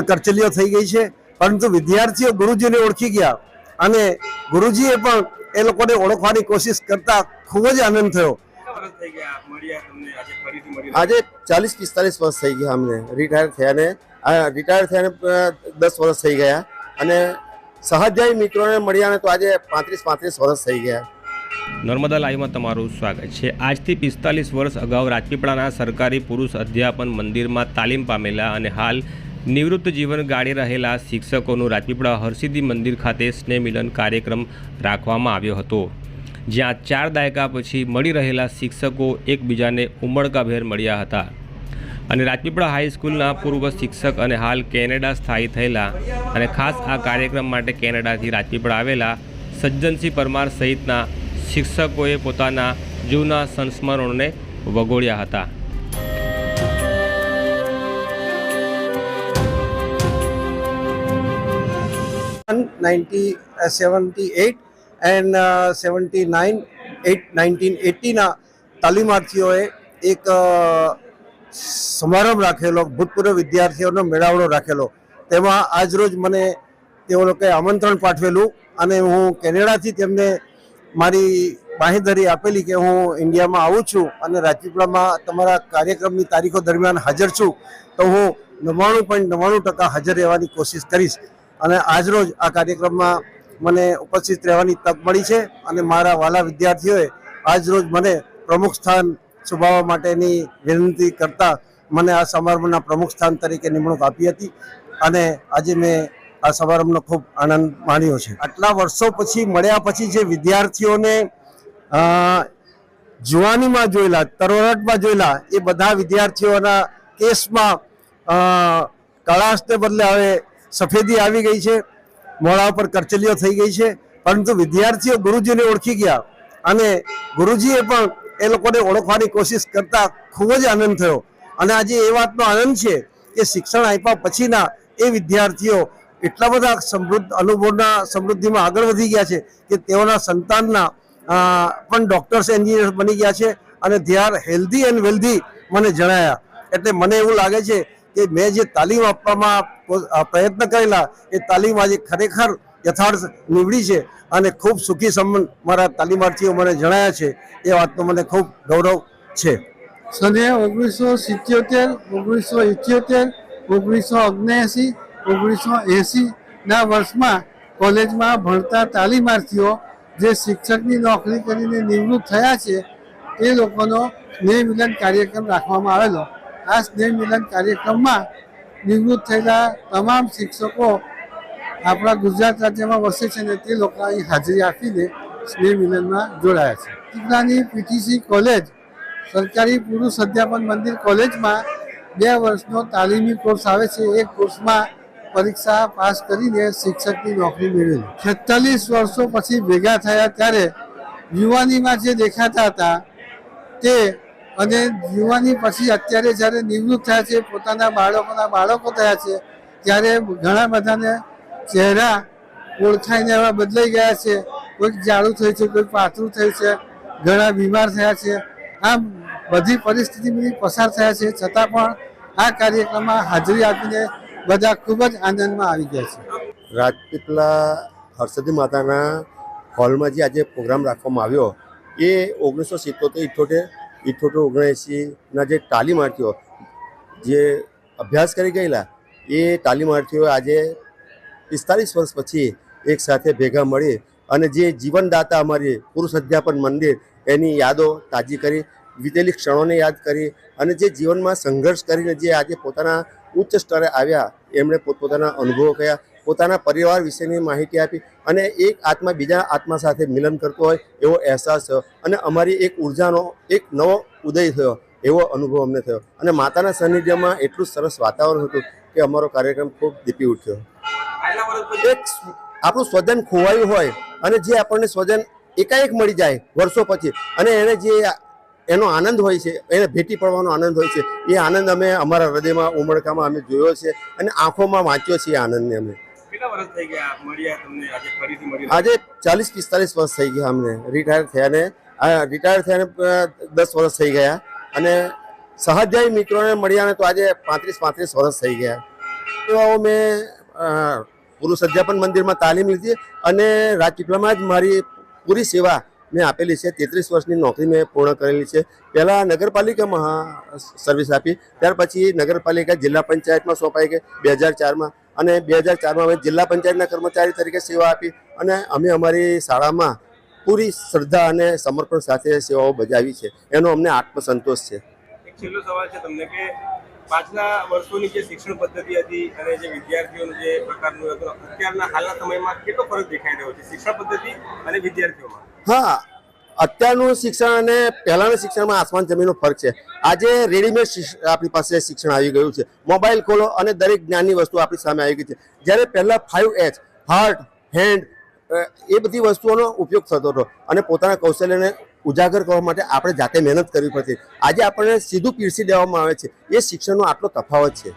કરચલીઓ થઈ ગઈ છે, પરંતુ વિદ્યાર્થીઓ ગુરુજીને ઓળખી ગયા અને ગુરુજીએ પણ એ લોકોને ઓળખવાની કોશિશ કરતા ખૂબ જ આનંદ થયો। આજે 40-45 વર્ષ થઈ ગયા અમને રિટાયર થયાને 10 વર્ષ થઈ ગયા અને સહાધ્યાયી મિત્રોને મળ્યાને તો આજે 35 વર્ષ થઈ ગયા। નર્મદા લાઈવમાં તમારું સ્વાગત છે। આજથી 45 વર્ષ અગાઉ રાજપીપળાના સરકારી પુરુષ અધ્યાપન મંદિરમાં તાલીમ પામેલા અને હાલ નિવૃત્ત જીવન ગાળી રહેલા શિક્ષકોનું રાજપીપળા હરસિદ્ધિ મંદિર ખાતે સ્નેહ મિલન કાર્યક્રમ રાખવામાં આવ્યો હતો, જ્યાં 4 દાયકા પછી મળી રહેલા શિક્ષકો એકબીજાને ઉમળકાભેર મળ્યા હતા અને રાજપીપળા હાઈસ્કૂલના પૂર્વ શિક્ષક અને હાલ કેનેડા સ્થાયી થયેલા અને ખાસ આ કાર્યક્રમ માટે કેનેડાથી રાજપીપળા આવેલા સજ્જનસિંહ પરમાર સહિતના શિક્ષકોએ પોતાના જૂના સંસ્મરણોને વગોળ્યા હતા। and 79 1980 તાલીમાર્થીઓએ એક સમારંભ રાખેલો, ભૂતપૂર્વ વિદ્યાર્થીઓનો મેળાવડો રાખેલો। તેમાં આજરોજ મને તેઓ લોકોએ આમંત્રણ પાઠવેલું અને હું કેનેડાથી તેમને મારી બાંહેધરી આપેલી કે હું ઇન્ડિયામાં આવું છું અને રાજપીપળામાં તમારા કાર્યક્રમની તારીખો દરમિયાન હાજર છું, તો હું 99.99% હાજર રહેવાની કોશિશ કરીશ। અને આજરોજ આ કાર્યક્રમમાં મને ઉપસ્થિત રહેવાની તક મળી છે અને મારા વાલા વિદ્યાર્થીઓએ આજરોજ મને પ્રમુખ સ્થાન શોભાવવા માટેની વિનંતી કરતા મને આ સમારંભના પ્રમુખ સ્થાન તરીકે નિમણૂક આપી હતી અને આજે મેં આ સમારંભનો ખૂબ આનંદ માણ્યો છે। આટલા વર્ષો પછી મળ્યા પછી જે વિદ્યાર્થીઓને જુવાનીમાં જોયેલા, તરવરટમાં જોયેલા, એ બધા વિદ્યાર્થીઓના કેસમાં કળાશને બદલે હવે સફેદી આવી ગઈ છે, મોઢા ઉપર કરચલીઓ થઈ ગઈ છે, પરંતુ વિદ્યાર્થીઓ ગુરુજીને ઓળખી ગયા અને ગુરુજીએ પણ એ લોકોને ઓળખવાની કોશિશ કરતા ખૂબ જ આનંદ થયો। અને આજે એ વાતનો આનંદ છે કે શિક્ષણ આપ્યા પછીના એ વિદ્યાર્થીઓ એટલા બધા અનુભવના સમૃદ્ધિમાં આગળ વધી ગયા છે કે તેઓના સંતાનના પણ ડૉક્ટર્સ, એન્જિનિયર્સ બની ગયા છે અને they are healthy and wealthy મને જણાયા। એટલે મને એવું લાગે છે કે મેં જે તાલીમ આપવામાં પ્રયત્ન કરેલા એ તાલીમ આજે ખરેખર યથાર્થ નીવડી છે અને ખૂબ સુખી સંબંધ મારા તાલીમાર્થીઓ મને જણાયા છે, એ વાતનો મને ખૂબ ગૌરવ છે। સને 1977, 1978, 1979, 1980ના વર્ષમાં કોલેજમાં ભણતા તાલીમાર્થીઓ જે શિક્ષકની નોકરી કરીને નિવૃત્ત થયા છે એ લોકોનો સ્નેહ મિલન કાર્યક્રમ રાખવામાં આવેલો। આ સ્નેહ મિલન કાર્યક્રમમાં નિવૃત્ત થયેલા તમામ શિક્ષકો આપણા ગુજરાત રાજ્યમાં વસે છે ને તે લોકો અહીં હાજરી આપીને સ્નેહ મિલનમાં જોડાયા છે। રાજપીપળાની પીટીસી કોલેજ સરકારી પુરુષ અધ્યાપન મંદિર કોલેજમાં 2 વર્ષનો તાલીમી કોર્સ આવે છે। એ કોર્સમાં પરીક્ષા પાસ કરીને શિક્ષકની નોકરી મેળવેલી। 46 વર્ષો પછી ભેગા થયા ત્યારે યુવાનીમાં જે દેખાતા હતા તે અને યુવાની પછી અત્યારે જ્યારે નિવૃત્ત થયા છે, પોતાના બાળકોના બાળકો થયા છે, ત્યારે ઘણા બધાને ચહેરા ઓળખાઈને એવા બદલાઈ ગયા છે। કોઈક જાડું થયું છે, કોઈક પાતળું થયું છે, ઘણા બીમાર થયા છે। આમ બધી પરિસ્થિતિમાંથી પસાર થયા છે, છતાં પણ આ કાર્યક્રમમાં હાજરી આપીને બધા ખૂબ જ આનંદમાં આવી ગયા છે। રાજપીપળા હરસિદ્ધિ માતાના હોલમાં જે આજે પ્રોગ્રામ રાખવામાં આવ્યો એ 1977, 78, 79ના જે તાલીમાર્થીઓ જે અભ્યાસ કરી ગયેલા એ તાલીમાર્થીઓ આજે 45 વર્ષ પછી એક સાથે ભેગા મળી અને જે જીવનદાતા અમારી પુરુષ અધ્યાપન મંદિર એની યાદો તાજી કરી, વીતેલી ક્ષણોને યાદ કરી અને જે જીવનમાં સંઘર્ષ કરીને જે આજે પોતાના ઉચ્ચ સ્તરે આવ્યા એમણે પોતપોતાના અનુભવો કહ્યા, પોતાના પરિવાર વિશેની માહિતી આપી અને એક આત્મા બીજા આત્મા સાથે મિલન કરતો હોય એવો અહેસાસ થયો અને અમારી એક ઉર્જાનો એક નવો ઉદય થયો એવો અનુભવ અમને થયો અને માતાના સાનિધ્યમાં એટલું સરસ વાતાવરણ હતું કે અમારો કાર્યક્રમ ખૂબ દીપી ઉઠ્યો। એક આપણું સ્વજન ખોવાયું હોય અને જે આપણને સ્વજન એકાએક મળી જાય વર્ષો પછી અને એને જે એનો આનંદ હોય છે, એને ભેટી પડવાનો આનંદ હોય છે, એ આનંદ અમે અમારા હૃદયમાં ઉમળકામાં અમે જોયો છે અને આંખોમાં વાંચ્યો છે એ આનંદને અમે। આજે 40-45 વર્ષ થઈ ગયા અમને રિટાયર થયાને 10 વર્ષ થઈ ગયા અને સહાધ્યાયી મિત્રોને મળ્યાને તો આજે 35 વર્ષ થઈ ગયા। સેવાઓ મેં પુરુષ અધ્યાપન મંદિરમાં તાલીમ લીધી અને રાજપીપળામાં જ મારી પૂરી સેવા મેં આપેલી છે. 33 વર્ષની નોકરી મેં પૂર્ણ કરેલી છે. પહેલાં નગરપાલિકામાં સર્વિસ આપી, ત્યાર પછી નગરપાલિકા જિલ્લા પંચાયતમાં સોંપાઈ ગઈ 2004માં, અને 2004માં અમે જિલ્લા પંચાયતના કર્મચારી તરીકે સેવા આપી અને અમે અમારી શાળામાં પૂરી શ્રદ્ધા અને સમર્પણ સાથે સેવાઓ બજાવી છે. એનો અમને આત્મસંતોષ છે. એક છેલ્લો સવાલ છે તમને કે પાછલા વર્ષોની જે શિક્ષણ પદ્ધતિ હતી અને જે વિદ્યાર્થીઓનું જે પ્રકારનું હતું, અત્યારના હાલના સમયમાં કેટલો ફરક દેખાઈ રહ્યો છે શિક્ષણ પદ્ધતિ અને વિદ્યાર્થીઓમાં? હા, અત્યારનું શિક્ષણ અને પહેલાંના શિક્ષણમાં આસમાન જમીનનો ફરક છે. આજે રેડીમેડ આપણી પાસે શિક્ષણ આવી ગયું છે. મોબાઈલ ખોલો અને દરેક જ્ઞાનની વસ્તુ આપણી સામે આવી ગઈ છે. જ્યારે પહેલાં 5H હાર્ટ, હેન્ડ એ બધી વસ્તુઓનો ઉપયોગ થતો હતો અને પોતાના કૌશલ્યને ઉજાગર કરવા માટે આપણે જાતે મહેનત કરવી પડતી. આજે આપણને સીધું પીરસી દેવામાં આવે છે. એ શિક્ષણનો આટલો તફાવત છે.